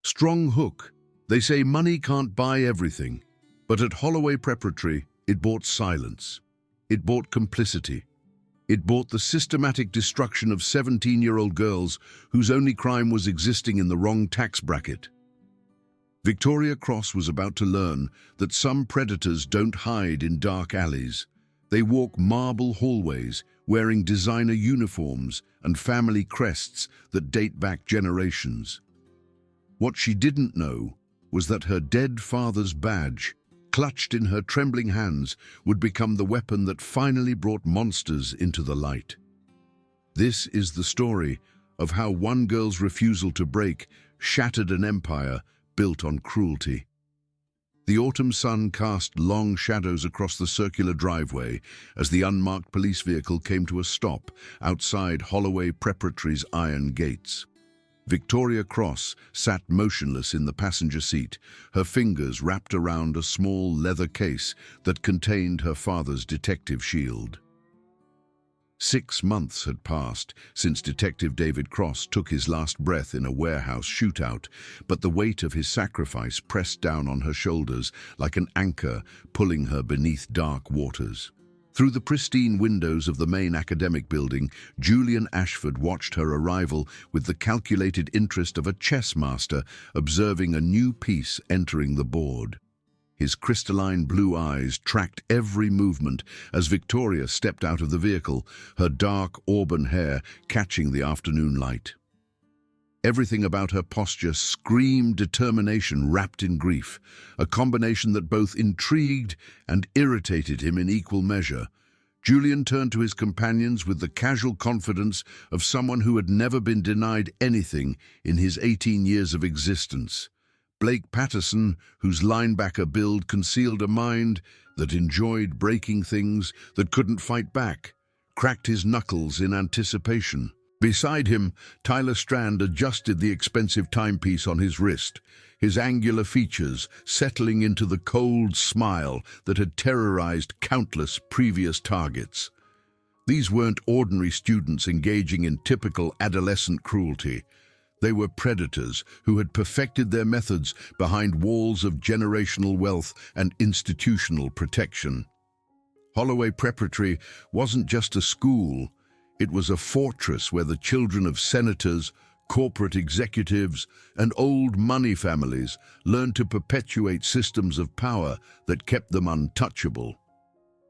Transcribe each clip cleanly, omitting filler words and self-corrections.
Strong hook. They say money can't buy everything. But at Holloway Preparatory, it bought silence. It bought complicity. It bought the systematic destruction of 17-year-old girls whose only crime was existing in the wrong tax bracket. Victoria Cross was about to learn that some predators don't hide in dark alleys. They walk marble hallways, wearing designer uniforms and family crests that date back generations. What she didn't know was that her dead father's badge, clutched in her trembling hands, would become the weapon that finally brought monsters into the light. This is the story of how one girl's refusal to break shattered an empire built on cruelty. The autumn sun cast long shadows across the circular driveway as the unmarked police vehicle came to a stop outside Holloway Preparatory's iron gates. Victoria Cross sat motionless in the passenger seat, her fingers wrapped around a small leather case that contained her father's detective shield. 6 months had passed since Detective David Cross took his last breath in a warehouse shootout, but the weight of his sacrifice pressed down on her shoulders like an anchor, pulling her beneath dark waters. Through the pristine windows of the main academic building, Julian Ashford watched her arrival with the calculated interest of a chess master observing a new piece entering the board. His crystalline blue eyes tracked every movement as Victoria stepped out of the vehicle, her dark auburn hair catching the afternoon light. Everything about her posture screamed determination wrapped in grief, a combination that both intrigued and irritated him in equal measure. Julian turned to his companions with the casual confidence of someone who had never been denied anything in his 18 years of existence. Blake Patterson, whose linebacker build concealed a mind that enjoyed breaking things that couldn't fight back, cracked his knuckles in anticipation. Beside him, Tyler Strand adjusted the expensive timepiece on his wrist, his angular features settling into the cold smile that had terrorized countless previous targets. These weren't ordinary students engaging in typical adolescent cruelty. They were predators who had perfected their methods behind walls of generational wealth and institutional protection. Holloway Preparatory wasn't just a school. It was a fortress where the children of senators, corporate executives, and old money families learned to perpetuate systems of power that kept them untouchable.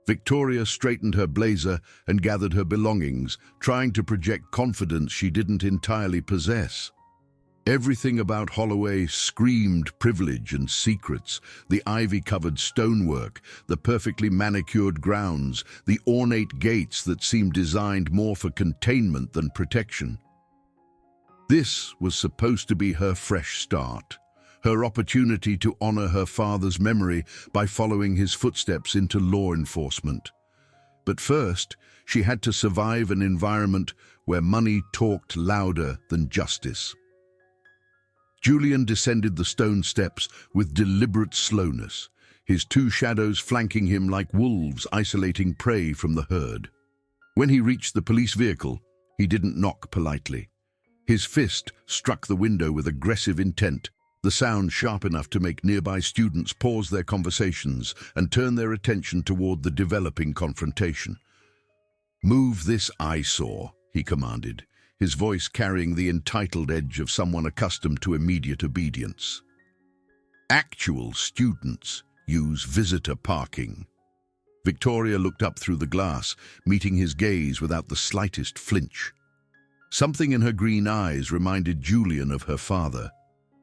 Victoria straightened her blazer and gathered her belongings, trying to project confidence she didn't entirely possess. Everything about Holloway screamed privilege and secrets: the ivy-covered stonework, the perfectly manicured grounds, the ornate gates that seemed designed more for containment than protection. This was supposed to be her fresh start, her opportunity to honor her father's memory by following his footsteps into law enforcement. But first, she had to survive an environment where money talked louder than justice. Julian descended the stone steps with deliberate slowness, his 2 shadows flanking him like wolves isolating prey from the herd. When he reached the police vehicle, he didn't knock politely. His fist struck the window with aggressive intent, the sound sharp enough to make nearby students pause their conversations and turn their attention toward the developing confrontation. "Move this eyesore," he commanded, his voice carrying the entitled edge of someone accustomed to immediate obedience. "Actual students use visitor parking." Victoria looked up through the glass, meeting his gaze without the slightest flinch. Something in her green eyes reminded Julian of her father,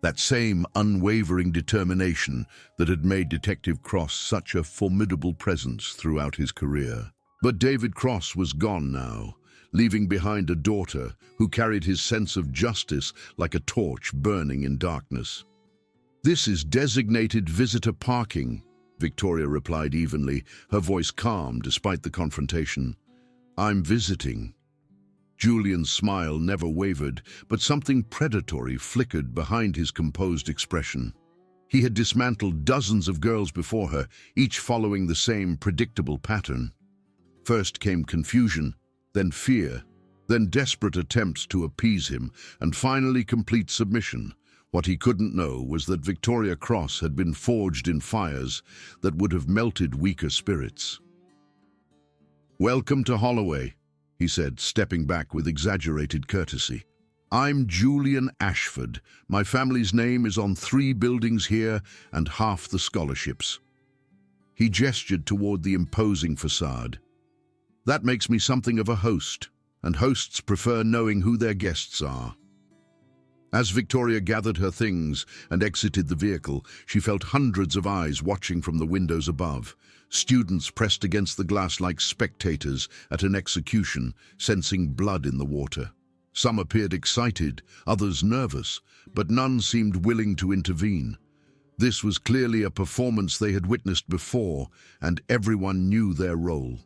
that same unwavering determination that had made Detective Cross such a formidable presence throughout his career. But David Cross was gone now, leaving behind a daughter who carried his sense of justice like a torch burning in darkness. "This is designated visitor parking," Victoria replied evenly, her voice calm despite the confrontation. "I'm visiting." Julian's smile never wavered, but something predatory flickered behind his composed expression. He had dismantled dozens of girls before her, each following the same predictable pattern. First came confusion, then fear, then desperate attempts to appease him, and finally complete submission, What he couldn't know was that Victoria Cross had been forged in fires that would have melted weaker spirits. "Welcome to Holloway," he said, stepping back with exaggerated courtesy. "I'm Julian Ashford. My family's name is on 3 buildings here and half the scholarships." He gestured toward the imposing facade. "That makes me something of a host, and hosts prefer knowing who their guests are." As Victoria gathered her things and exited the vehicle, she felt hundreds of eyes watching from the windows above. Students pressed against the glass like spectators at an execution, sensing blood in the water. Some appeared excited, others nervous, but none seemed willing to intervene. This was clearly a performance they had witnessed before, and everyone knew their role.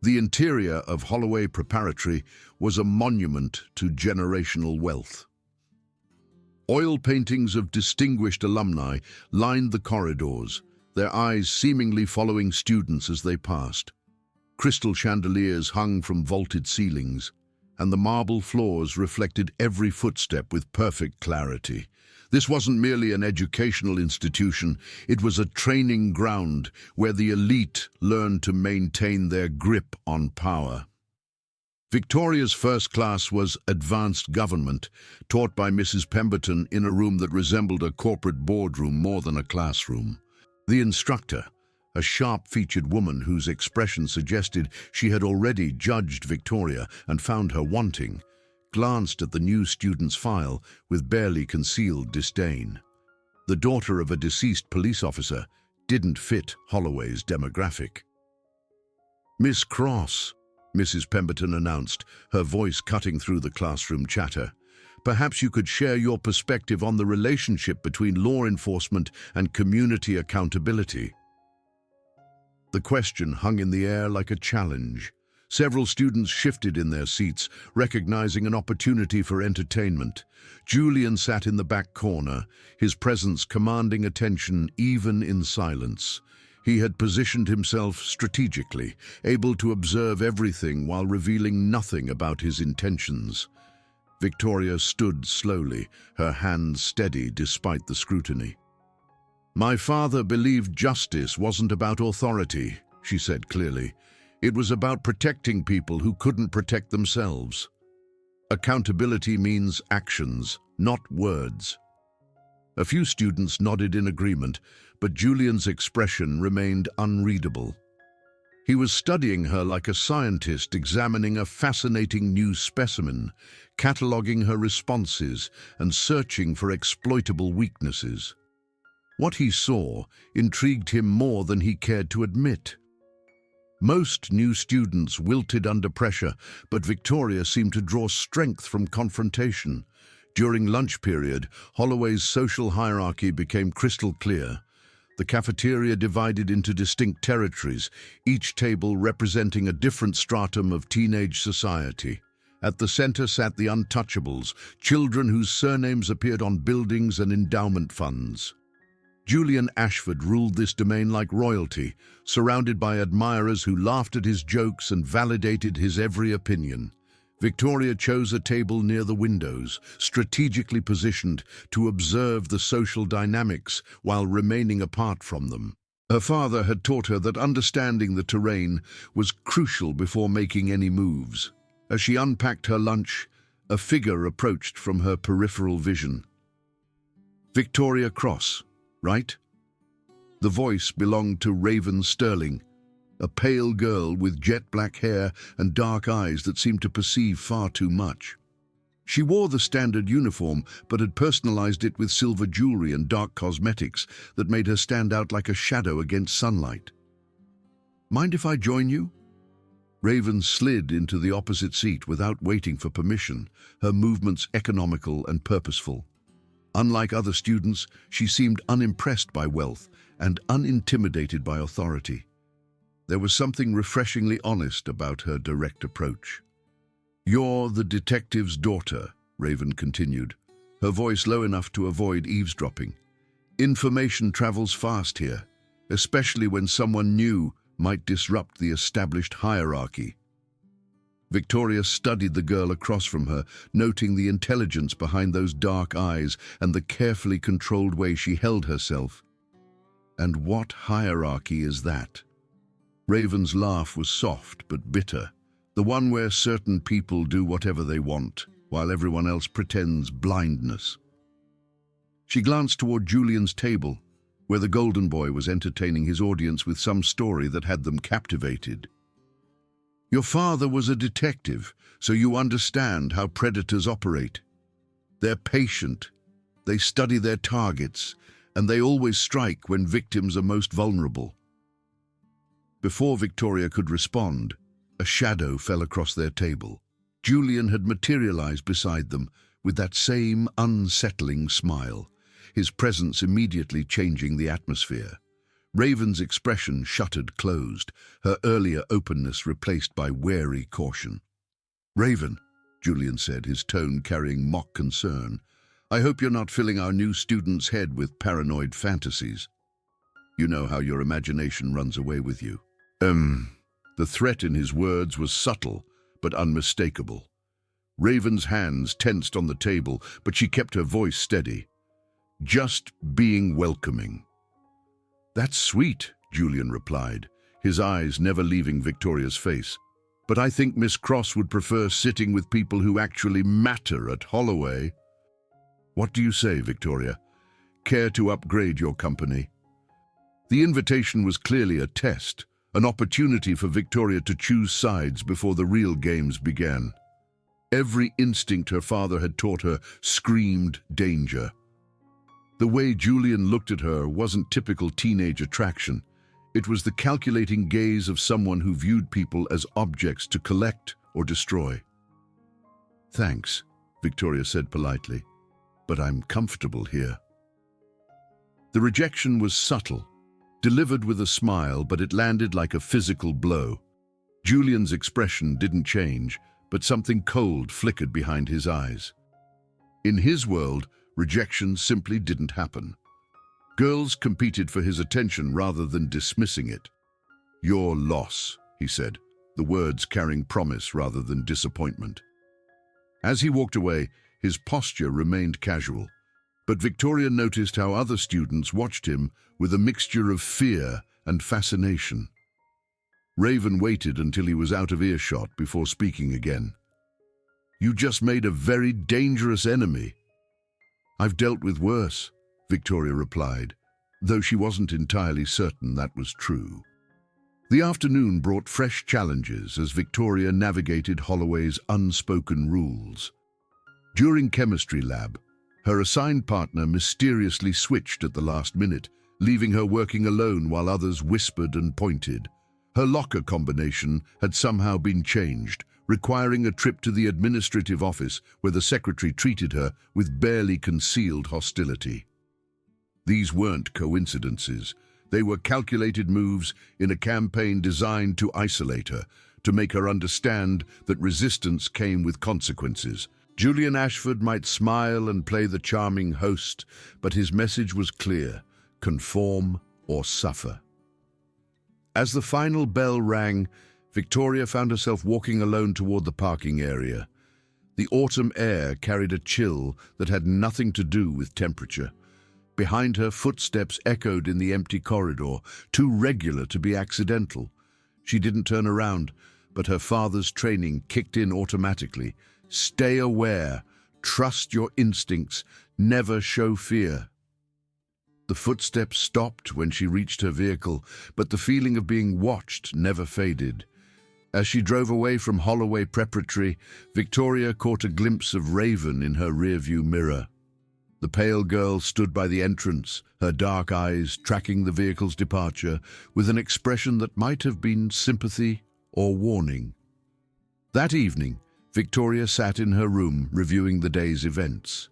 The interior of Holloway Preparatory was a monument to generational wealth. Oil paintings of distinguished alumni lined the corridors, their eyes seemingly following students as they passed. Crystal chandeliers hung from vaulted ceilings, and the marble floors reflected every footstep with perfect clarity. This wasn't merely an educational institution, it was a training ground where the elite learned to maintain their grip on power. Victoria's first class was Advanced Government, taught by Mrs. Pemberton in a room that resembled a corporate boardroom more than a classroom. The instructor, a sharp-featured woman whose expression suggested she had already judged Victoria and found her wanting, glanced at the new student's file with barely concealed disdain. The daughter of a deceased police officer didn't fit Holloway's demographic. "Miss Cross," Mrs. Pemberton announced, her voice cutting through the classroom chatter. "Perhaps you could share your perspective on the relationship between law enforcement and community accountability." The question hung in the air like a challenge. Several students shifted in their seats, recognizing an opportunity for entertainment. Julian sat in the back corner, his presence commanding attention even in silence. He had positioned himself strategically, able to observe everything while revealing nothing about his intentions. Victoria stood slowly, her hands steady despite the scrutiny. "My father believed justice wasn't about authority," she said clearly. "It was about protecting people who couldn't protect themselves. Accountability means actions, not words." A few students nodded in agreement, but Julian's expression remained unreadable. He was studying her like a scientist examining a fascinating new specimen, cataloging her responses and searching for exploitable weaknesses. What he saw intrigued him more than he cared to admit. Most new students wilted under pressure, but Victoria seemed to draw strength from confrontation. During lunch period, Holloway's social hierarchy became crystal clear. The cafeteria divided into distinct territories, each table representing a different stratum of teenage society. At the center sat the untouchables, children whose surnames appeared on buildings and endowment funds. Julian Ashford ruled this domain like royalty, surrounded by admirers who laughed at his jokes and validated his every opinion. Victoria chose a table near the windows, strategically positioned to observe the social dynamics while remaining apart from them. Her father had taught her that understanding the terrain was crucial before making any moves. As she unpacked her lunch, a figure approached from her peripheral vision. "Victoria Cross, right?" The voice belonged to Raven Sterling, a pale girl with jet-black hair and dark eyes that seemed to perceive far too much. She wore the standard uniform, but had personalized it with silver jewelry and dark cosmetics that made her stand out like a shadow against sunlight. "Mind if I join you?" Raven slid into the opposite seat without waiting for permission, her movements economical and purposeful. Unlike other students, she seemed unimpressed by wealth and unintimidated by authority. There was something refreshingly honest about her direct approach. "You're the detective's daughter," Raven continued, her voice low enough to avoid eavesdropping. "Information travels fast here, especially when someone new might disrupt the established hierarchy." Victoria studied the girl across from her, noting the intelligence behind those dark eyes and the carefully controlled way she held herself. And what hierarchy is that? Raven's laugh was soft but bitter, the one where certain people do whatever they want, while everyone else pretends blindness. She glanced toward Julian's table, where the golden boy was entertaining his audience with some story that had them captivated. Your father was a detective, so you understand how predators operate. They're patient, they study their targets, and they always strike when victims are most vulnerable. Before Victoria could respond, a shadow fell across their table. Julian had materialized beside them with that same unsettling smile, his presence immediately changing the atmosphere. Raven's expression shuttered closed, her earlier openness replaced by wary caution. "Raven," Julian said, his tone carrying mock concern, "I hope you're not filling our new student's head with paranoid fantasies. You know how your imagination runs away with you." The threat in his words was subtle, but unmistakable. Raven's hands tensed on the table, but she kept her voice steady. "Just being welcoming." "That's sweet," Julian replied, his eyes never leaving Victoria's face. "But I think Miss Cross would prefer sitting with people who actually matter at Holloway." "What do you say, Victoria? Care to upgrade your company?" The invitation was clearly a test, an opportunity for Victoria to choose sides before the real games began. Every instinct her father had taught her screamed danger. The way Julian looked at her wasn't typical teenage attraction. It was the calculating gaze of someone who viewed people as objects to collect or destroy. "Thanks," Victoria said politely, "but I'm comfortable here." The rejection was subtle, delivered with a smile, but it landed like a physical blow. Julian's expression didn't change, but something cold flickered behind his eyes. In his world, rejection simply didn't happen. Girls competed for his attention rather than dismissing it. "Your loss," he said, the words carrying promise rather than disappointment. As he walked away, his posture remained casual, but Victoria noticed how other students watched him with a mixture of fear and fascination. Raven waited until he was out of earshot before speaking again. "You just made a very dangerous enemy." "I've dealt with worse," Victoria replied, though she wasn't entirely certain that was true. The afternoon brought fresh challenges as Victoria navigated Holloway's unspoken rules. During chemistry lab, her assigned partner mysteriously switched at the last minute, leaving her working alone while others whispered and pointed. Her locker combination had somehow been changed, requiring a trip to the administrative office where the secretary treated her with barely concealed hostility. These weren't coincidences. They were calculated moves in a campaign designed to isolate her, to make her understand that resistance came with consequences. Julian Ashford might smile and play the charming host, but his message was clear: conform or suffer. As the final bell rang, Victoria found herself walking alone toward the parking area. The autumn air carried a chill that had nothing to do with temperature. Behind her, footsteps echoed in the empty corridor, too regular to be accidental. She didn't turn around, but her father's training kicked in automatically. Stay aware, trust your instincts, never show fear. The footsteps stopped when she reached her vehicle, but the feeling of being watched never faded. As she drove away from Holloway Preparatory, Victoria caught a glimpse of Raven in her rearview mirror. The pale girl stood by the entrance, her dark eyes tracking the vehicle's departure with an expression that might have been sympathy or warning. That evening, Victoria sat in her room reviewing the day's events.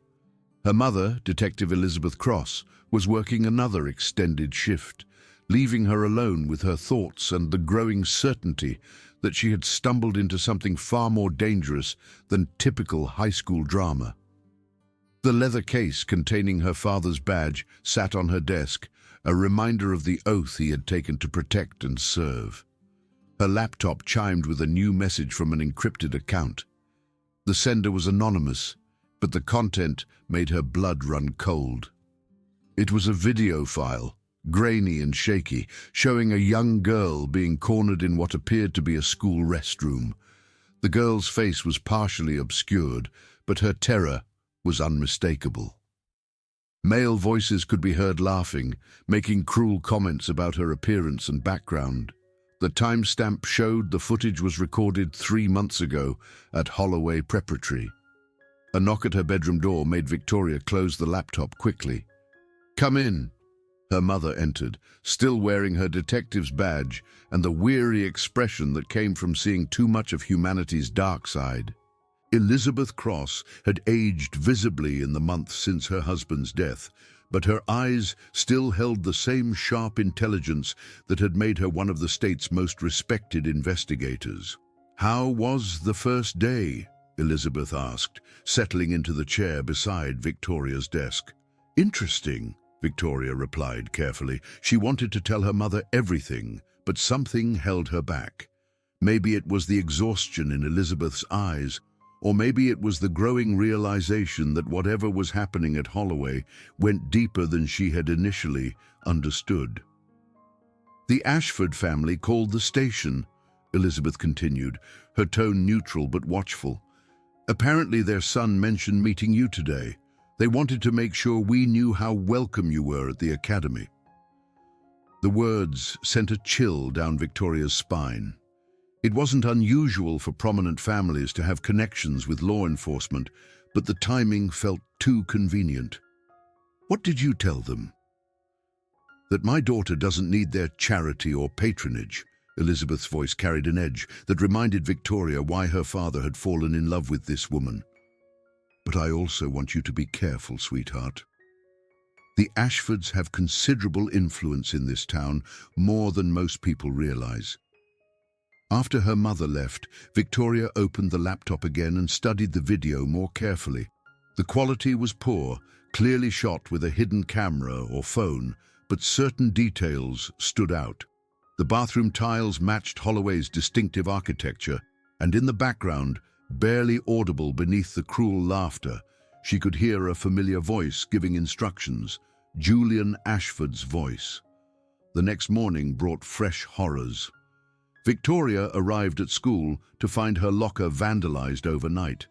Her mother, Detective Elizabeth Cross, was working another extended shift, leaving her alone with her thoughts and the growing certainty that she had stumbled into something far more dangerous than typical high school drama. The leather case containing her father's badge sat on her desk, a reminder of the oath he had taken to protect and serve. Her laptop chimed with a new message from an encrypted account. The sender was anonymous, but the content made her blood run cold. It was a video file, grainy and shaky, showing a young girl being cornered in what appeared to be a school restroom. The girl's face was partially obscured, but her terror was unmistakable. Male voices could be heard laughing, making cruel comments about her appearance and background. The timestamp showed the footage was recorded 3 months ago at Holloway Preparatory. A knock at her bedroom door made Victoria close the laptop quickly. "Come in." Her mother entered, still wearing her detective's badge and the weary expression that came from seeing too much of humanity's dark side. Elizabeth Cross had aged visibly in the months since her husband's death, but her eyes still held the same sharp intelligence that had made her one of the state's most respected investigators. "How was the first day?" Elizabeth asked, settling into the chair beside Victoria's desk. "Interesting," Victoria replied carefully. She wanted to tell her mother everything, but something held her back. Maybe it was the exhaustion in Elizabeth's eyes, or maybe it was the growing realization that whatever was happening at Holloway went deeper than she had initially understood. "The Ashford family called the station," Elizabeth continued, her tone neutral but watchful. "Apparently their son mentioned meeting you today. They wanted to make sure we knew how welcome you were at the academy." The words sent a chill down Victoria's spine. It wasn't unusual for prominent families to have connections with law enforcement, but the timing felt too convenient. "What did you tell them?" "That my daughter doesn't need their charity or patronage." Elizabeth's voice carried an edge that reminded Victoria why her father had fallen in love with this woman. "But I also want you to be careful, sweetheart. The Ashfords have considerable influence in this town, more than most people realize." After her mother left, Victoria opened the laptop again and studied the video more carefully. The quality was poor, clearly shot with a hidden camera or phone, but certain details stood out. The bathroom tiles matched Holloway's distinctive architecture, and in the background, barely audible beneath the cruel laughter, she could hear a familiar voice giving instructions, Julian Ashford's voice. The next morning brought fresh horrors. Victoria arrived at school to find her locker vandalized overnight.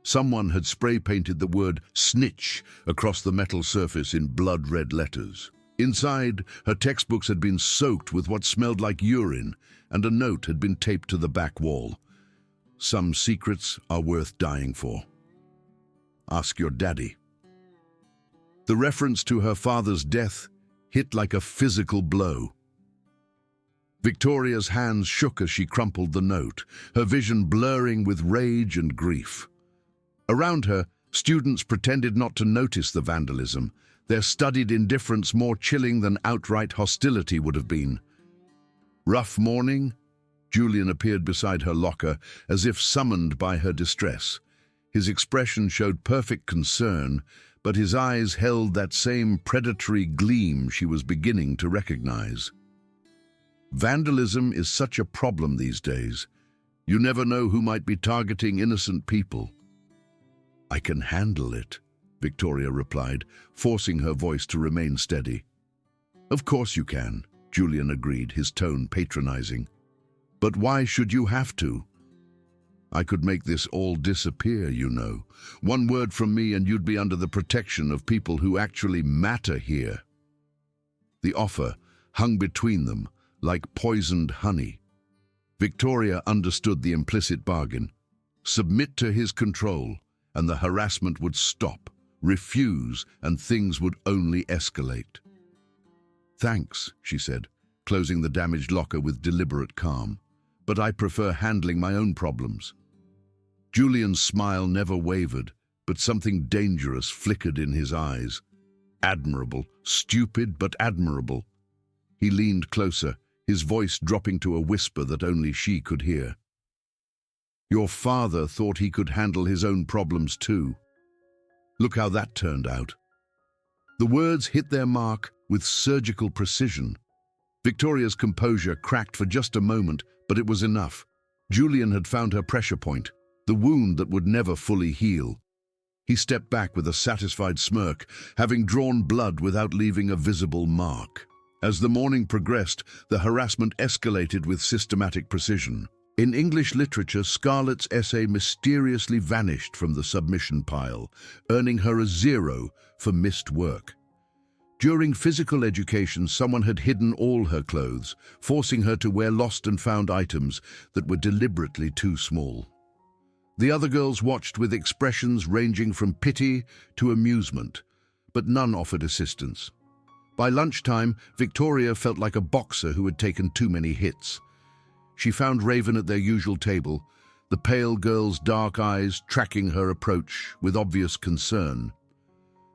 Someone had spray-painted the word "snitch" across the metal surface in blood-red letters. Inside, her textbooks had been soaked with what smelled like urine, and a note had been taped to the back wall. "Some secrets are worth dying for. Ask your daddy." The reference to her father's death hit like a physical blow. Victoria's hands shook as she crumpled the note, her vision blurring with rage and grief. Around her, students pretended not to notice the vandalism, their studied indifference more chilling than outright hostility would have been. "Rough morning?" Julian appeared beside her locker, as if summoned by her distress. His expression showed perfect concern, but his eyes held that same predatory gleam she was beginning to recognize. "Vandalism is such a problem these days. You never know who might be targeting innocent people." "I can handle it," Victoria replied, forcing her voice to remain steady. "Of course you can," Julian agreed, his tone patronizing. "But why should you have to? I could make this all disappear, you know. One word from me and you'd be under the protection of people who actually matter here." The offer hung between them like poisoned honey. Victoria understood the implicit bargain. Submit to his control, and the harassment would stop. Refuse, and things would only escalate. "Thanks," she said, closing the damaged locker with deliberate calm. "But I prefer handling my own problems." Julian's smile never wavered, but something dangerous flickered in his eyes. Admirable, stupid but admirable. He leaned closer, his voice dropping to a whisper that only she could hear. "Your father thought he could handle his own problems too. Look how that turned out." The words hit their mark with surgical precision. Victoria's composure cracked for just a moment, But it was enough. Julian had found her pressure point, the wound that would never fully heal. He stepped back with a satisfied smirk, having drawn blood without leaving a visible mark. As the morning progressed, the harassment escalated with systematic precision. In English literature, Scarlett's essay mysteriously vanished from the submission pile, earning her a 0 for missed work. During physical education, someone had hidden all her clothes, forcing her to wear lost and found items that were deliberately too small. The other girls watched with expressions ranging from pity to amusement, but none offered assistance. By lunchtime, Victoria felt like a boxer who had taken too many hits. She found Raven at their usual table, the pale girl's dark eyes tracking her approach with obvious concern.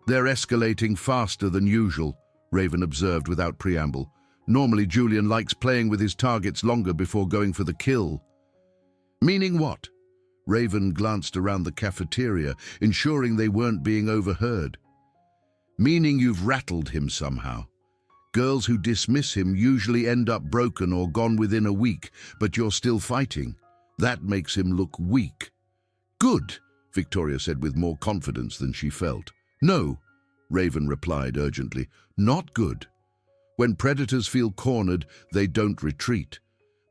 "They're escalating faster than usual," Raven observed without preamble. "Normally Julian likes playing with his targets longer before going for the kill." "Meaning what?" Raven glanced around the cafeteria, ensuring they weren't being overheard. "Meaning you've rattled him somehow. Girls who dismiss him usually end up broken or gone within a week, but you're still fighting. That makes him look weak." "Good," Victoria said with more confidence than she felt. "No," Raven replied urgently, "not good. When predators feel cornered, they don't retreat.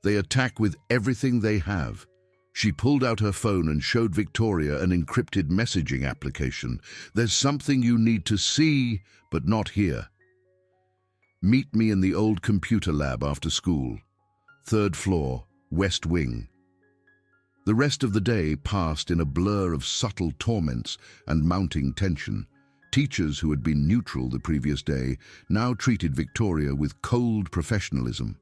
They attack with everything they have." She pulled out her phone and showed Victoria an encrypted messaging application. "There's something you need to see, but not hear. Meet me in the old computer lab after school. 3rd floor, West Wing." The rest of the day passed in a blur of subtle torments and mounting tension. Teachers who had been neutral the previous day now treated Victoria with cold professionalism.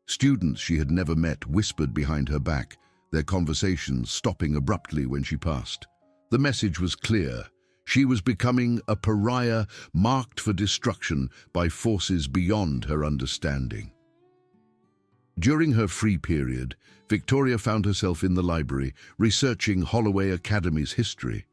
Students she had never met whispered behind her back, their conversations stopping abruptly when she passed. The message was clear. She was becoming a pariah marked for destruction by forces beyond her understanding. During her free period, Victoria found herself in the library, researching Holloway Academy's history.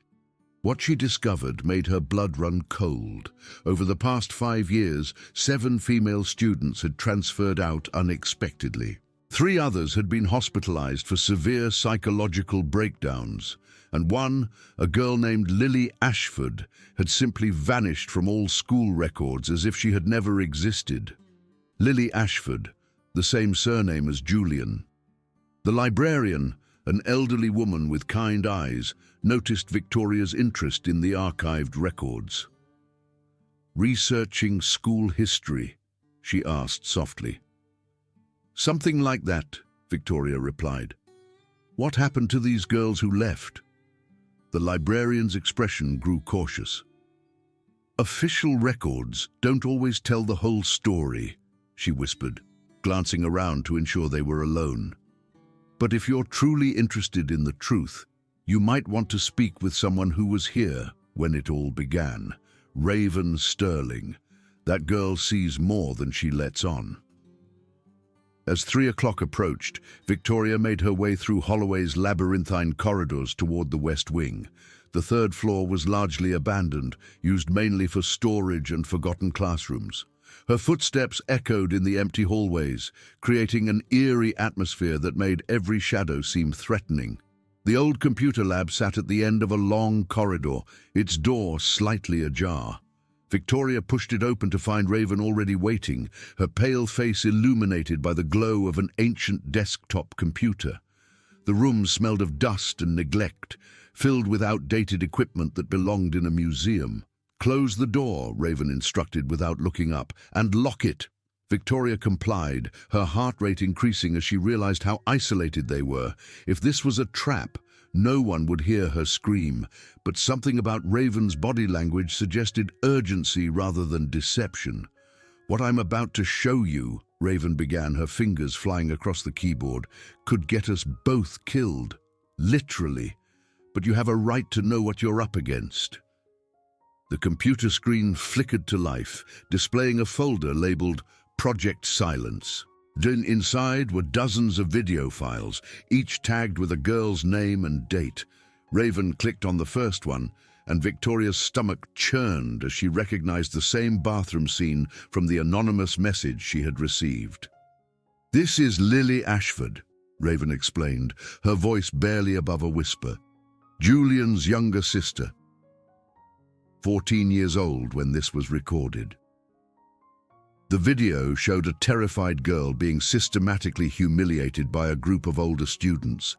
What she discovered made her blood run cold. Over the past 5 years, 7 female students had transferred out unexpectedly. 3 others had been hospitalized for severe psychological breakdowns, and one, a girl named Lily Ashford, had simply vanished from all school records as if she had never existed. Lily Ashford, the same surname as Julian. The librarian, an elderly woman with kind eyes, noticed Victoria's interest in the archived records. "Researching school history?" she asked softly. "Something like that," Victoria replied. "What happened to these girls who left?" The librarian's expression grew cautious. "Official records don't always tell the whole story," she whispered, glancing around to ensure they were alone. "But if you're truly interested in the truth, you might want to speak with someone who was here when it all began. Raven Sterling. That girl sees more than she lets on." As 3 o'clock approached, Victoria made her way through Holloway's labyrinthine corridors toward the West Wing. The 3rd floor was largely abandoned, used mainly for storage and forgotten classrooms. Her footsteps echoed in the empty hallways, creating an eerie atmosphere that made every shadow seem threatening. The old computer lab sat at the end of a long corridor, its door slightly ajar. Victoria pushed it open to find Raven already waiting, her pale face illuminated by the glow of an ancient desktop computer. The room smelled of dust and neglect, filled with outdated equipment that belonged in a museum. "Close the door," Raven instructed without looking up, "and lock it." Victoria complied, her heart rate increasing as she realized how isolated they were. If this was a trap, no one would hear her scream, but something about Raven's body language suggested urgency rather than deception. "What I'm about to show you," Raven began, her fingers flying across the keyboard, "could get us both killed. Literally. But you have a right to know what you're up against." The computer screen flickered to life, displaying a folder labeled Project Silence. Inside were dozens of video files, each tagged with a girl's name and date. Raven clicked on the first one, and Victoria's stomach churned as she recognized the same bathroom scene from the anonymous message she had received. "This is Lily Ashford. Raven explained, her voice barely above a whisper. Julian's younger sister. 14 years old when this was recorded. The video showed a terrified girl being systematically humiliated by a group of older students.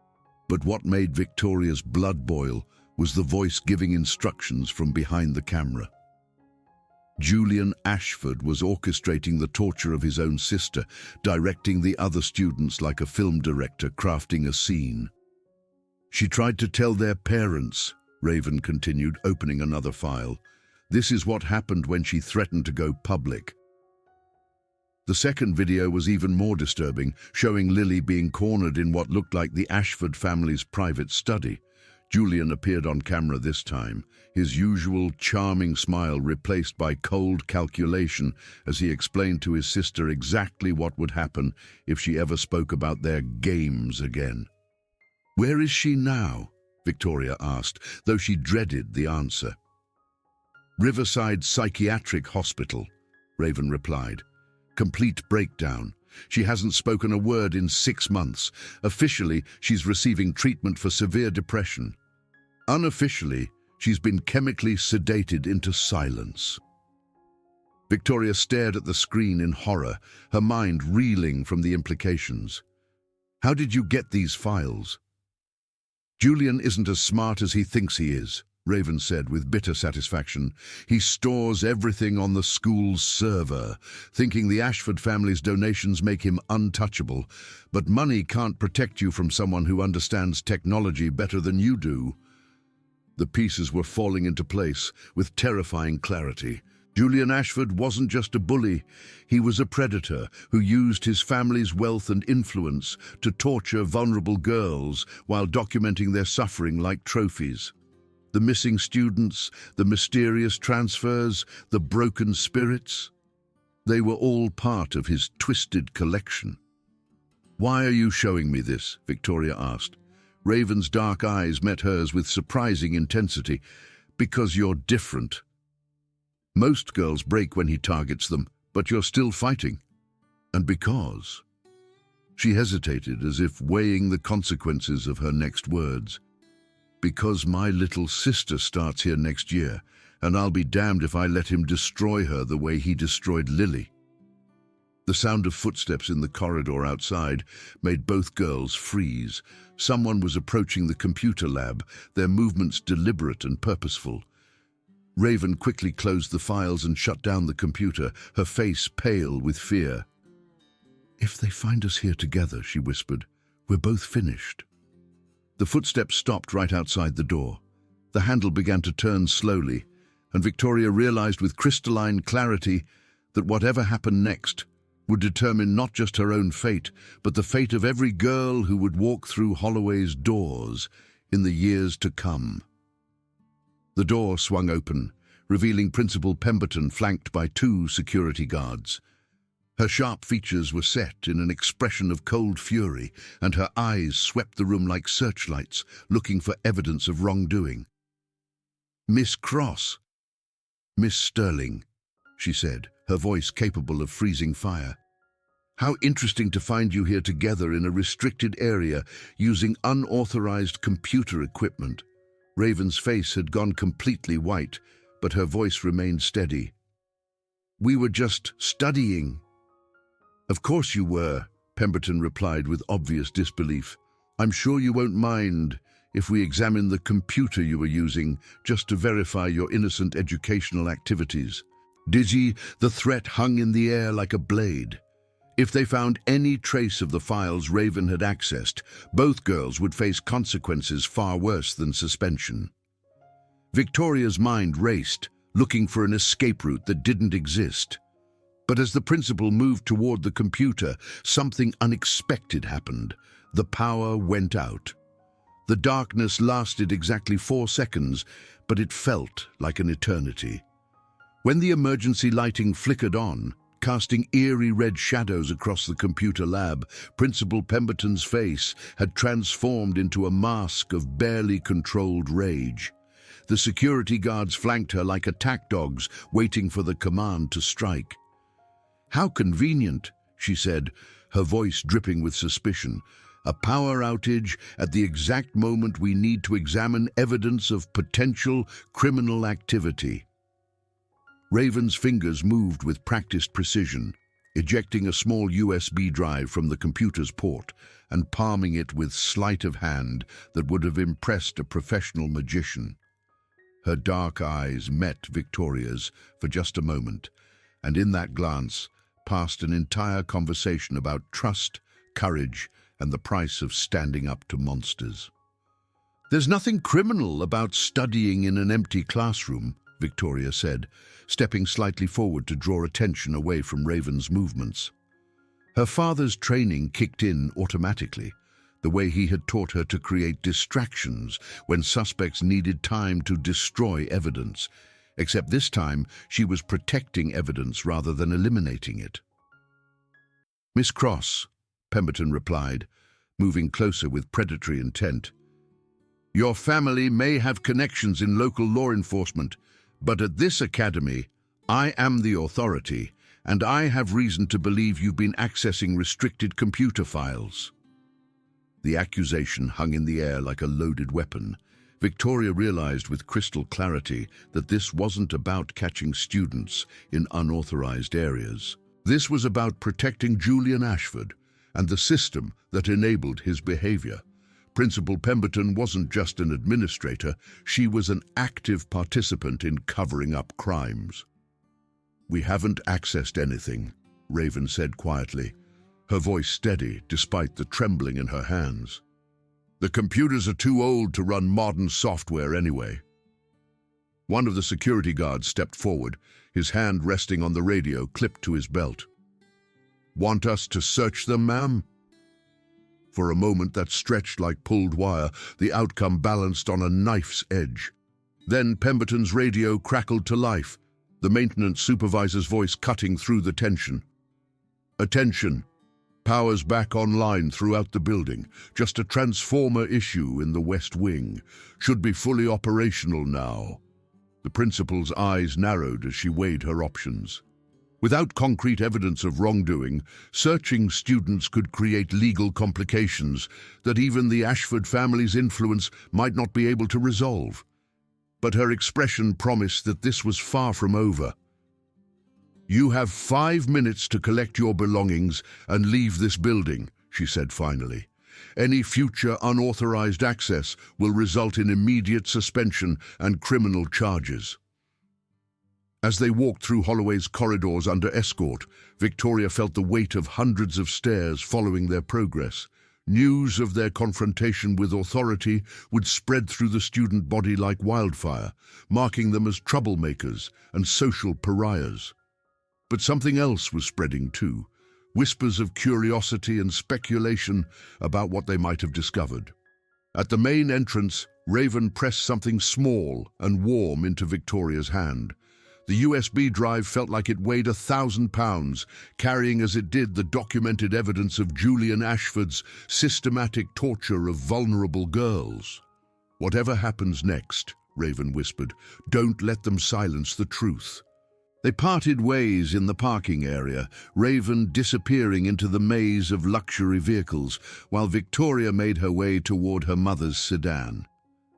But what made Victoria's blood boil was the voice giving instructions from behind the camera. Julian Ashford was orchestrating the torture of his own sister, directing the other students like a film director crafting a scene. She tried to tell their parents, Raven continued, opening another file. This is what happened when she threatened to go public. The second video was even more disturbing, showing Lily being cornered in what looked like the Ashford family's private study. Julian appeared on camera this time, his usual charming smile replaced by cold calculation as he explained to his sister exactly what would happen if she ever spoke about their games again. Where is she now? Victoria asked, though she dreaded the answer. Riverside Psychiatric Hospital, Raven replied. Complete breakdown. She hasn't spoken a word in 6 months. Officially, she's receiving treatment for severe depression. Unofficially, she's been chemically sedated into silence. Victoria stared at the screen in horror, her mind reeling from the implications. How did you get these files? Julian isn't as smart as he thinks he is, Raven said with bitter satisfaction. He stores everything on the school's server, thinking the Ashford family's donations make him untouchable. But money can't protect you from someone who understands technology better than you do. The pieces were falling into place with terrifying clarity. Julian Ashford wasn't just a bully. He was a predator who used his family's wealth and influence to torture vulnerable girls while documenting their suffering like trophies. The missing students, the mysterious transfers, the broken spirits. They were all part of his twisted collection. Why are you showing me this? Victoria asked. Raven's dark eyes met hers with surprising intensity. Because you're different. Most girls break when he targets them, but you're still fighting. And because. She hesitated as if weighing the consequences of her next words. Because my little sister starts here next year, and I'll be damned if I let him destroy her the way he destroyed Lily. The sound of footsteps in the corridor outside made both girls freeze. Someone was approaching the computer lab, their movements deliberate and purposeful. Raven quickly closed the files and shut down the computer, her face pale with fear. If they find us here together, she whispered, we're both finished. The footsteps stopped right outside the door. The handle began to turn slowly, and Victoria realized with crystalline clarity that whatever happened next would determine not just her own fate, but the fate of every girl who would walk through Holloway's doors in the years to come. The door swung open, revealing Principal Pemberton flanked by 2 security guards. Her sharp features were set in an expression of cold fury, and her eyes swept the room like searchlights, looking for evidence of wrongdoing. Miss Cross. Miss Sterling, she said, her voice capable of freezing fire. How interesting to find you here together in a restricted area using unauthorized computer equipment. Raven's face had gone completely white, but her voice remained steady. We were just studying. Of course you were, Pemberton replied with obvious disbelief. I'm sure you won't mind if we examine the computer you were using just to verify your innocent educational activities. Dizzy, the threat hung in the air like a blade. If they found any trace of the files Raven had accessed, both girls would face consequences far worse than suspension. Victoria's mind raced, looking for an escape route that didn't exist. But as the principal moved toward the computer, something unexpected happened. The power went out. The darkness lasted exactly 4 seconds, but it felt like an eternity. When the emergency lighting flickered on, casting eerie red shadows across the computer lab, Principal Pemberton's face had transformed into a mask of barely controlled rage. The security guards flanked her like attack dogs, waiting for the command to strike. How convenient, she said, her voice dripping with suspicion. A power outage at the exact moment we need to examine evidence of potential criminal activity. Raven's fingers moved with practiced precision, ejecting a small USB drive from the computer's port and palming it with sleight of hand that would have impressed a professional magician. Her dark eyes met Victoria's for just a moment, and in that glance passed an entire conversation about trust, courage, and the price of standing up to monsters. "There's nothing criminal about studying in an empty classroom," Victoria said, stepping slightly forward to draw attention away from Raven's movements. Her father's training kicked in automatically, the way he had taught her to create distractions when suspects needed time to destroy evidence, except this time she was protecting evidence rather than eliminating it. "Miss Cross," Pemberton replied, moving closer with predatory intent. "Your family may have connections in local law enforcement, but at this academy, I am the authority, and I have reason to believe you've been accessing restricted computer files." The accusation hung in the air like a loaded weapon. Victoria realized with crystal clarity that this wasn't about catching students in unauthorized areas. This was about protecting Julian Ashford and the system that enabled his behavior. Principal Pemberton wasn't just an administrator, she was an active participant in covering up crimes. "We haven't accessed anything," Raven said quietly, her voice steady despite the trembling in her hands. "The computers are too old to run modern software anyway." One of the security guards stepped forward, his hand resting on the radio clipped to his belt. "Want us to search them, ma'am?" For a moment that stretched like pulled wire, the outcome balanced on a knife's edge. Then Pemberton's radio crackled to life, the maintenance supervisor's voice cutting through the tension. "Attention! Power's back online throughout the building. Just a transformer issue in the West Wing. Should be fully operational now." The principal's eyes narrowed as she weighed her options. Without concrete evidence of wrongdoing, searching students could create legal complications that even the Ashford family's influence might not be able to resolve. But her expression promised that this was far from over. "You have 5 minutes to collect your belongings and leave this building," she said finally. "Any future unauthorized access will result in immediate suspension and criminal charges." As they walked through Holloway's corridors under escort, Victoria felt the weight of hundreds of stairs following their progress. News of their confrontation with authority would spread through the student body like wildfire, marking them as troublemakers and social pariahs. But something else was spreading too, whispers of curiosity and speculation about what they might have discovered. At the main entrance, Raven pressed something small and warm into Victoria's hand. The USB drive felt like it weighed 1,000 pounds, carrying as it did the documented evidence of Julian Ashford's systematic torture of vulnerable girls. "Whatever happens next," Raven whispered, "don't let them silence the truth." They parted ways in the parking area, Raven disappearing into the maze of luxury vehicles, while Victoria made her way toward her mother's sedan.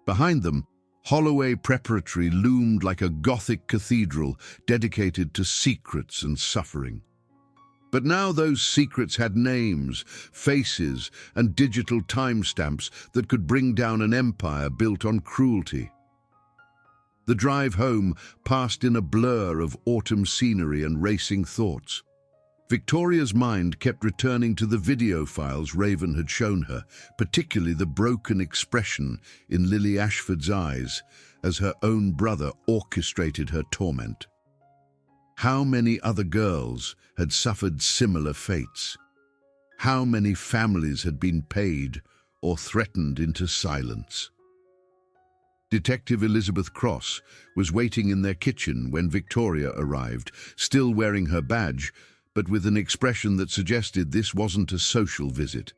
Behind them, Holloway Preparatory loomed like a Gothic cathedral dedicated to secrets and suffering. But now those secrets had names, faces, and digital timestamps that could bring down an empire built on cruelty. The drive home passed in a blur of autumn scenery and racing thoughts. Victoria's mind kept returning to the video files Raven had shown her, particularly the broken expression in Lily Ashford's eyes as her own brother orchestrated her torment. How many other girls had suffered similar fates? How many families had been paid or threatened into silence? Detective Elizabeth Cross was waiting in their kitchen when Victoria arrived, still wearing her badge, but with an expression that suggested this wasn't a social visit.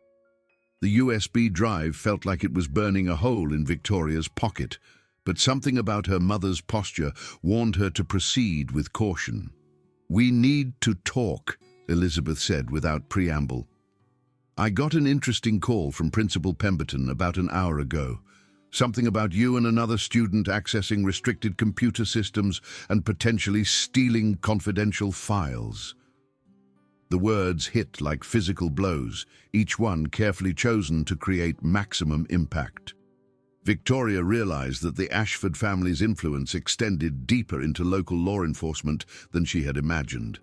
The USB drive felt like it was burning a hole in Victoria's pocket, but something about her mother's posture warned her to proceed with caution. "We need to talk," Elizabeth said without preamble. I got an interesting call from Principal Pemberton about an hour ago. Something about you and another student accessing restricted computer systems and potentially stealing confidential files. The words hit like physical blows, each one carefully chosen to create maximum impact. Victoria realized that the Ashford family's influence extended deeper into local law enforcement than she had imagined.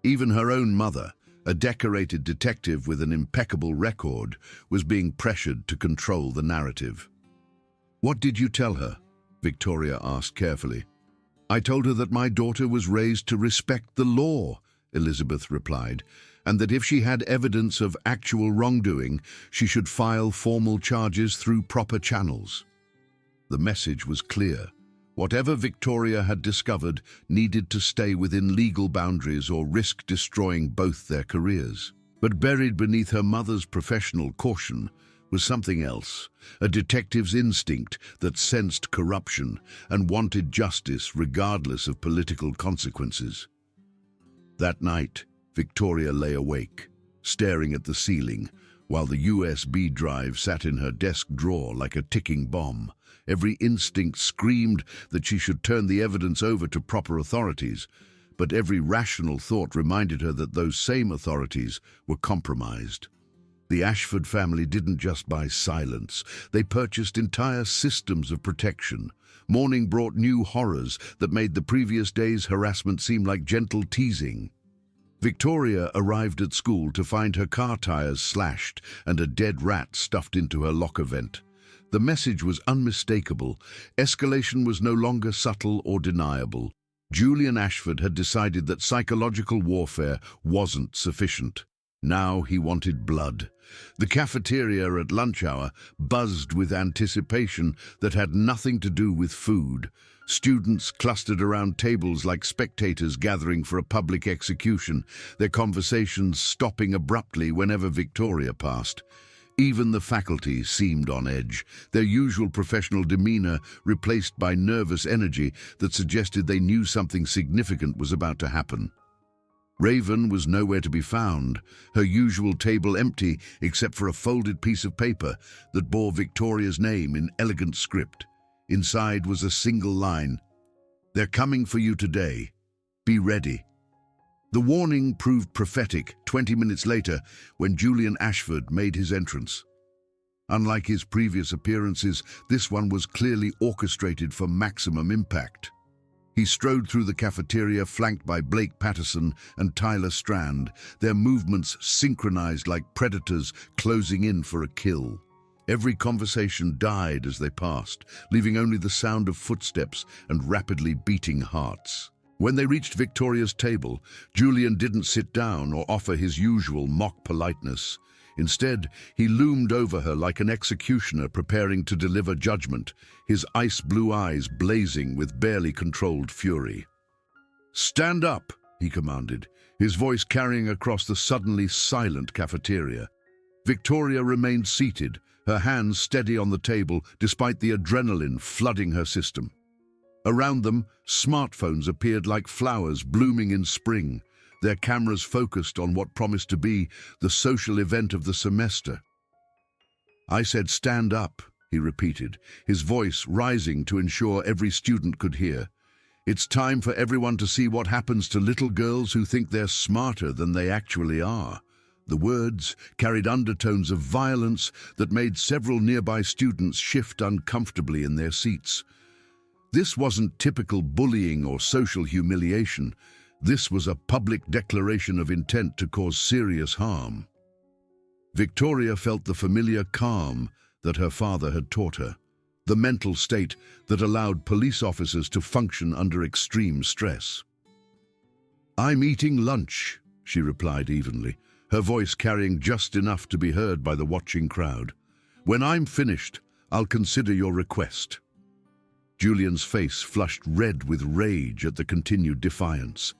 Even her own mother, a decorated detective with an impeccable record, was being pressured to control the narrative. "What did you tell her?" Victoria asked carefully. "I told her that my daughter was raised to respect the law," Elizabeth replied, "and that if she had evidence of actual wrongdoing, she should file formal charges through proper channels." The message was clear. Whatever Victoria had discovered needed to stay within legal boundaries or risk destroying both their careers. But buried beneath her mother's professional caution was something else, a detective's instinct that sensed corruption and wanted justice regardless of political consequences. That night, Victoria lay awake, staring at the ceiling, while the USB drive sat in her desk drawer like a ticking bomb. Every instinct screamed that she should turn the evidence over to proper authorities, but every rational thought reminded her that those same authorities were compromised. The Ashford family didn't just buy silence, they purchased entire systems of protection. Morning brought new horrors that made the previous day's harassment seem like gentle teasing. Victoria arrived at school to find her car tires slashed and a dead rat stuffed into her locker vent. The message was unmistakable. Escalation was no longer subtle or deniable. Julian Ashford had decided that psychological warfare wasn't sufficient. Now he wanted blood. The cafeteria at lunch hour buzzed with anticipation that had nothing to do with food. Students clustered around tables like spectators gathering for a public execution, their conversations stopping abruptly whenever Victoria passed. Even the faculty seemed on edge, their usual professional demeanor replaced by nervous energy that suggested they knew something significant was about to happen. Raven was nowhere to be found, her usual table empty except for a folded piece of paper that bore Victoria's name in elegant script. Inside was a single line: "They're coming for you today. Be ready." The warning proved prophetic 20 minutes later when Julian Ashford made his entrance. Unlike his previous appearances, this one was clearly orchestrated for maximum impact. He strode through the cafeteria flanked by Blake Patterson and Tyler Strand, their movements synchronized like predators closing in for a kill. Every conversation died as they passed, leaving only the sound of footsteps and rapidly beating hearts. When they reached Victoria's table, Julian didn't sit down or offer his usual mock politeness. Instead, he loomed over her like an executioner preparing to deliver judgment, his ice-blue eyes blazing with barely controlled fury. "Stand up," he commanded, his voice carrying across the suddenly silent cafeteria. Victoria remained seated, her hands steady on the table despite the adrenaline flooding her system. Around them, smartphones appeared like flowers blooming in spring, their cameras focused on what promised to be the social event of the semester. "I said stand up," he repeated, his voice rising to ensure every student could hear. "It's time for everyone to see what happens to little girls who think they're smarter than they actually are." The words carried undertones of violence that made several nearby students shift uncomfortably in their seats. This wasn't typical bullying or social humiliation. This was a public declaration of intent to cause serious harm. Victoria felt the familiar calm that her father had taught her, the mental state that allowed police officers to function under extreme stress. "I'm eating lunch," she replied evenly, her voice carrying just enough to be heard by the watching crowd. "When I'm finished, I'll consider your request." Julian's face flushed red with rage at the continued defiance.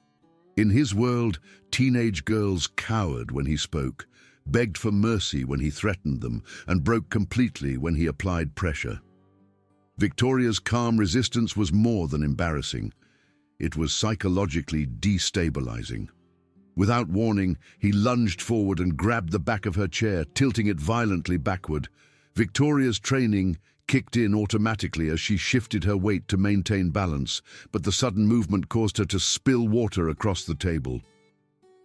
In his world, teenage girls cowered when he spoke, begged for mercy when he threatened them, and broke completely when he applied pressure. Victoria's calm resistance was more than embarrassing. It was psychologically destabilizing. Without warning, he lunged forward and grabbed the back of her chair, tilting it violently backward. Victoria's training kicked in automatically as she shifted her weight to maintain balance, but the sudden movement caused her to spill water across the table.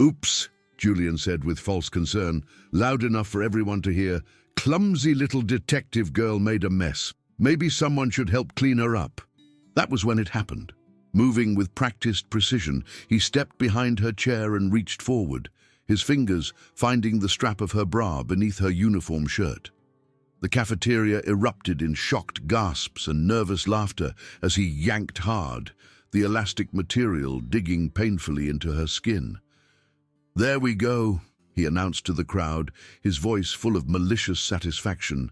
"Oops," Julian said with false concern, loud enough for everyone to hear. "Clumsy little detective girl made a mess. Maybe someone should help clean her up." That was when it happened. Moving with practiced precision, he stepped behind her chair and reached forward, his fingers finding the strap of her bra beneath her uniform shirt. The cafeteria erupted in shocked gasps and nervous laughter as he yanked hard, the elastic material digging painfully into her skin. "There we go," he announced to the crowd, his voice full of malicious satisfaction.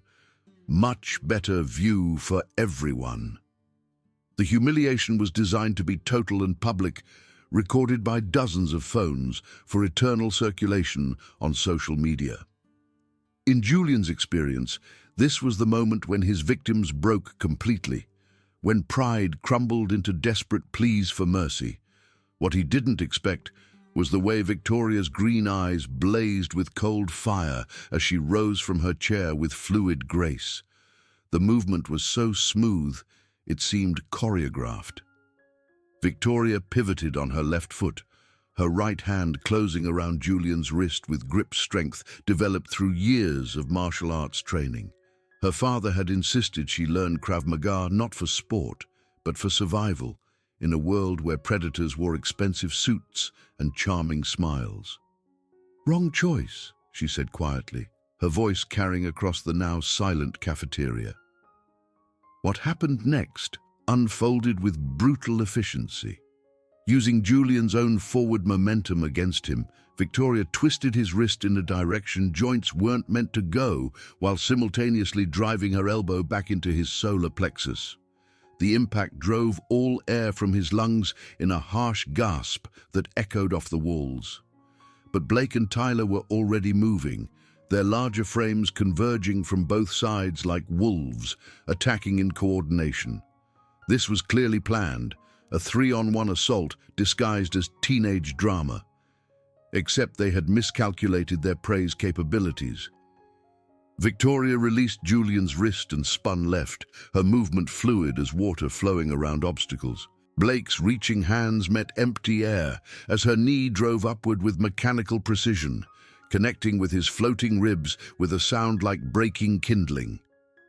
"Much better view for everyone." The humiliation was designed to be total and public, recorded by dozens of phones for eternal circulation on social media. In Julian's experience, this was the moment when his victims broke completely, when pride crumbled into desperate pleas for mercy. What he didn't expect was the way Victoria's green eyes blazed with cold fire as she rose from her chair with fluid grace. The movement was so smooth, it seemed choreographed. Victoria pivoted on her left foot, her right hand closing around Julian's wrist with grip strength developed through years of martial arts training. Her father had insisted she learn Krav Maga not for sport, but for survival, in a world where predators wore expensive suits and charming smiles. "Wrong choice," she said quietly, her voice carrying across the now silent cafeteria. What happened next unfolded with brutal efficiency. Using Julian's own forward momentum against him, Victoria twisted his wrist in a direction joints weren't meant to go, while simultaneously driving her elbow back into his solar plexus. The impact drove all air from his lungs in a harsh gasp that echoed off the walls. But Blake and Tyler were already moving, their larger frames converging from both sides like wolves, attacking in coordination. This was clearly planned, a 3-on-1 assault disguised as teenage drama. Except they had miscalculated their prey's capabilities. Victoria released Julian's wrist and spun left, her movement fluid as water flowing around obstacles. Blake's reaching hands met empty air as her knee drove upward with mechanical precision, connecting with his floating ribs with a sound like breaking kindling.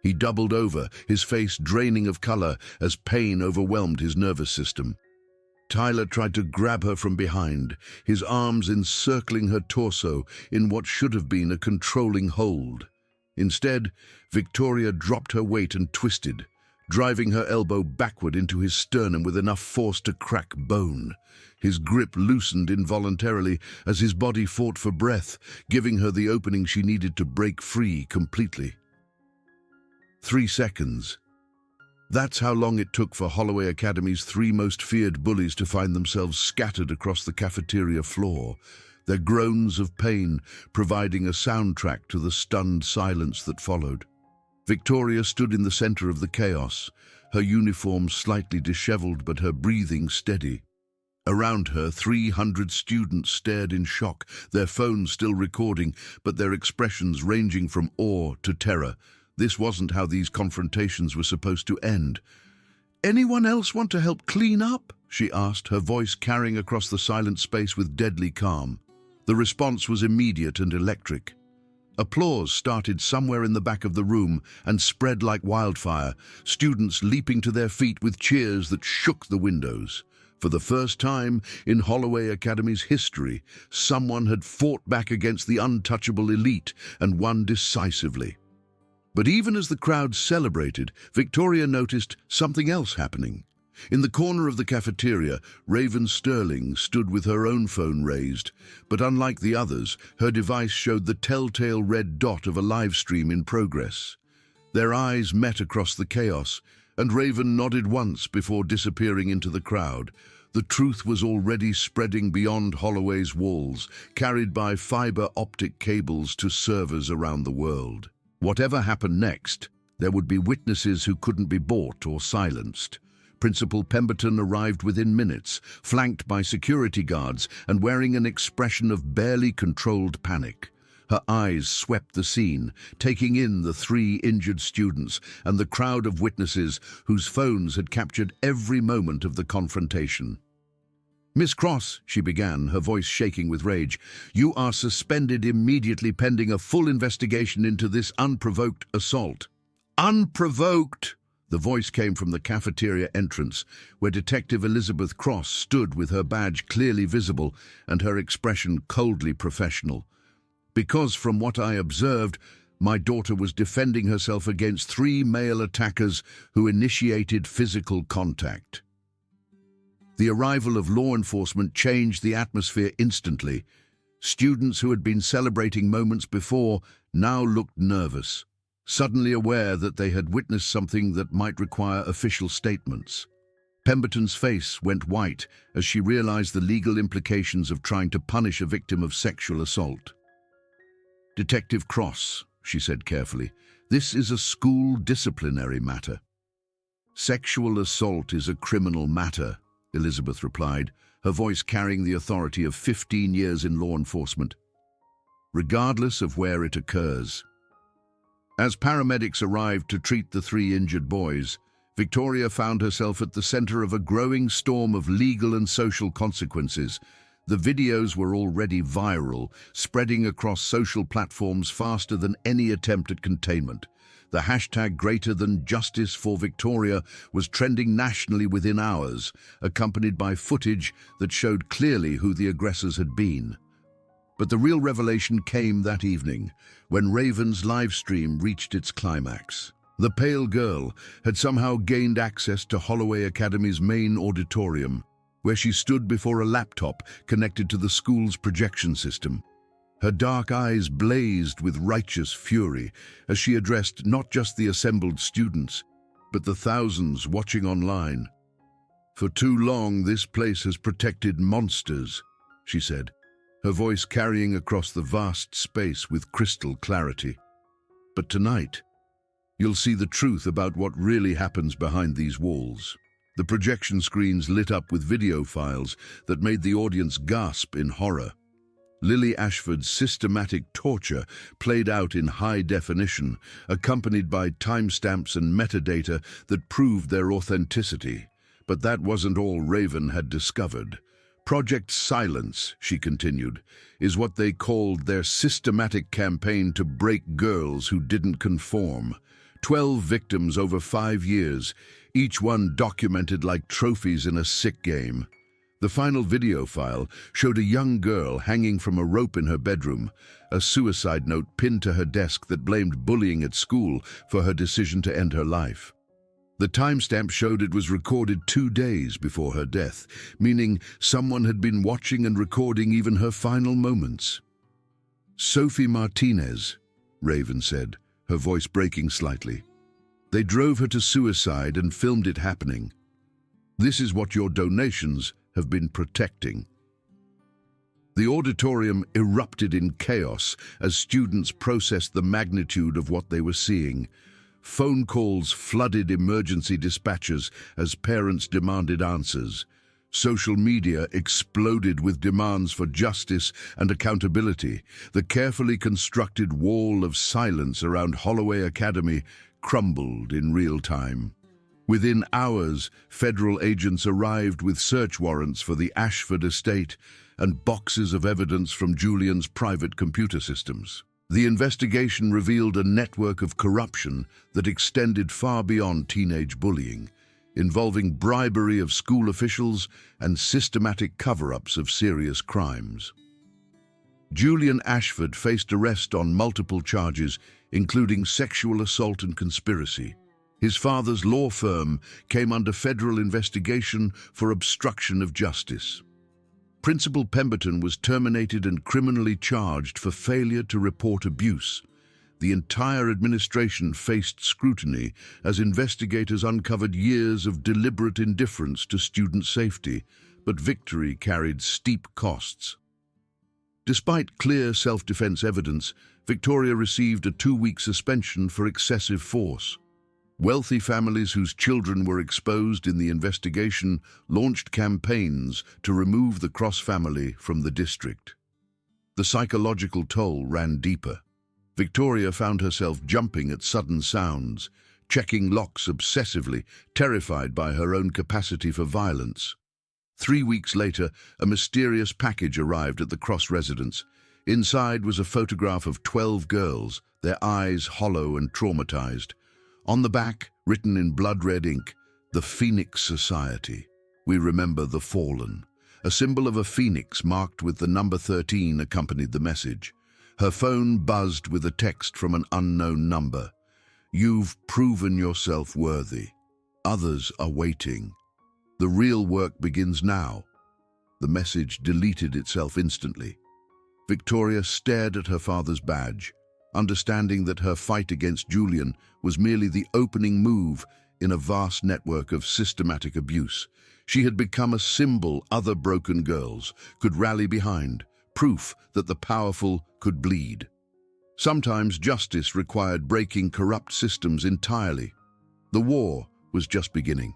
He doubled over, his face draining of color as pain overwhelmed his nervous system. Tyler tried to grab her from behind, his arms encircling her torso in what should have been a controlling hold. Instead, Victoria dropped her weight and twisted, driving her elbow backward into his sternum with enough force to crack bone. His grip loosened involuntarily as his body fought for breath, giving her the opening she needed to break free completely. 3 seconds. That's how long it took for Holloway Academy's 3 most feared bullies to find themselves scattered across the cafeteria floor, their groans of pain providing a soundtrack to the stunned silence that followed. Victoria stood in the center of the chaos, her uniform slightly disheveled but her breathing steady. Around her, 300 students stared in shock, their phones still recording, but their expressions ranging from awe to terror. This wasn't how these confrontations were supposed to end. "Anyone else want to help clean up?" she asked, her voice carrying across the silent space with deadly calm. The response was immediate and electric. Applause started somewhere in the back of the room and spread like wildfire, students leaping to their feet with cheers that shook the windows. For the first time in Holloway Academy's history, someone had fought back against the untouchable elite and won decisively. But even as the crowd celebrated, Victoria noticed something else happening. In the corner of the cafeteria, Raven Sterling stood with her own phone raised, but unlike the others, her device showed the telltale red dot of a live stream in progress. Their eyes met across the chaos, and Raven nodded once before disappearing into the crowd. The truth was already spreading beyond Holloway's walls, carried by fiber optic cables to servers around the world. Whatever happened next, there would be witnesses who couldn't be bought or silenced. Principal Pemberton arrived within minutes, flanked by security guards and wearing an expression of barely controlled panic. Her eyes swept the scene, taking in the 3 injured students and the crowd of witnesses whose phones had captured every moment of the confrontation. "Miss Cross," she began, her voice shaking with rage, "you are suspended immediately pending a full investigation into this unprovoked assault." "Unprovoked!" The voice came from the cafeteria entrance, where Detective Elizabeth Cross stood with her badge clearly visible and her expression coldly professional. "Because from what I observed, my daughter was defending herself against 3 male attackers who initiated physical contact." The arrival of law enforcement changed the atmosphere instantly. Students who had been celebrating moments before now looked nervous, suddenly aware that they had witnessed something that might require official statements. Pemberton's face went white as she realized the legal implications of trying to punish a victim of sexual assault. "Detective Cross," she said carefully, "this is a school disciplinary matter." "Sexual assault is a criminal matter," Elizabeth replied, her voice carrying the authority of 15 years in law enforcement, "regardless of where it occurs." As paramedics arrived to treat the 3 injured boys, Victoria found herself at the center of a growing storm of legal and social consequences. The videos were already viral, spreading across social platforms faster than any attempt at containment. The hashtag #GreaterThanJusticeForVictoria was trending nationally within hours, accompanied by footage that showed clearly who the aggressors had been. But the real revelation came that evening, when Raven's live stream reached its climax. The pale girl had somehow gained access to Holloway Academy's main auditorium, where she stood before a laptop connected to the school's projection system. Her dark eyes blazed with righteous fury as she addressed not just the assembled students, but the thousands watching online. "For too long, this place has protected monsters," she said, her voice carrying across the vast space with crystal clarity. "But tonight, you'll see the truth about what really happens behind these walls." The projection screens lit up with video files that made the audience gasp in horror. Lily Ashford's systematic torture played out in high definition, accompanied by timestamps and metadata that proved their authenticity. But that wasn't all Raven had discovered. Project Silence, she continued, is what they called their systematic campaign to break girls who didn't conform. 12 victims over 5 years, each one documented like trophies in a sick game. The final video file showed a young girl hanging from a rope in her bedroom, a suicide note pinned to her desk that blamed bullying at school for her decision to end her life. The timestamp showed it was recorded 2 days before her death, meaning someone had been watching and recording even her final moments. "Sophie Martinez," Raven said, her voice breaking slightly. "They drove her to suicide and filmed it happening. This is what your donations have been protecting." The auditorium erupted in chaos as students processed the magnitude of what they were seeing. Phone calls flooded emergency dispatchers as parents demanded answers. Social media exploded with demands for justice and accountability. The carefully constructed wall of silence around Holloway Academy crumbled in real time. Within hours, federal agents arrived with search warrants for the Ashford estate and boxes of evidence from Julian's private computer systems. The investigation revealed a network of corruption that extended far beyond teenage bullying, involving bribery of school officials and systematic cover-ups of serious crimes. Julian Ashford faced arrest on multiple charges, including sexual assault and conspiracy. His father's law firm came under federal investigation for obstruction of justice. Principal Pemberton was terminated and criminally charged for failure to report abuse. The entire administration faced scrutiny as investigators uncovered years of deliberate indifference to student safety, but victory carried steep costs. Despite clear self-defense evidence, Victoria received a 2-week suspension for excessive force. Wealthy families whose children were exposed in the investigation launched campaigns to remove the Cross family from the district. The psychological toll ran deeper. Victoria found herself jumping at sudden sounds, checking locks obsessively, terrified by her own capacity for violence. 3 weeks later, a mysterious package arrived at the Cross residence. Inside was a photograph of 12 girls, their eyes hollow and traumatized. On the back, written in blood-red ink, "The Phoenix Society. We remember the fallen." A symbol of a phoenix marked with the number 13 accompanied the message. Her phone buzzed with a text from an unknown number. "You've proven yourself worthy. Others are waiting. The real work begins now." The message deleted itself instantly. Victoria stared at her father's badge, understanding that her fight against Julian was merely the opening move in a vast network of systematic abuse. She had become a symbol other broken girls could rally behind, proof that the powerful could bleed. Sometimes justice required breaking corrupt systems entirely. The war was just beginning.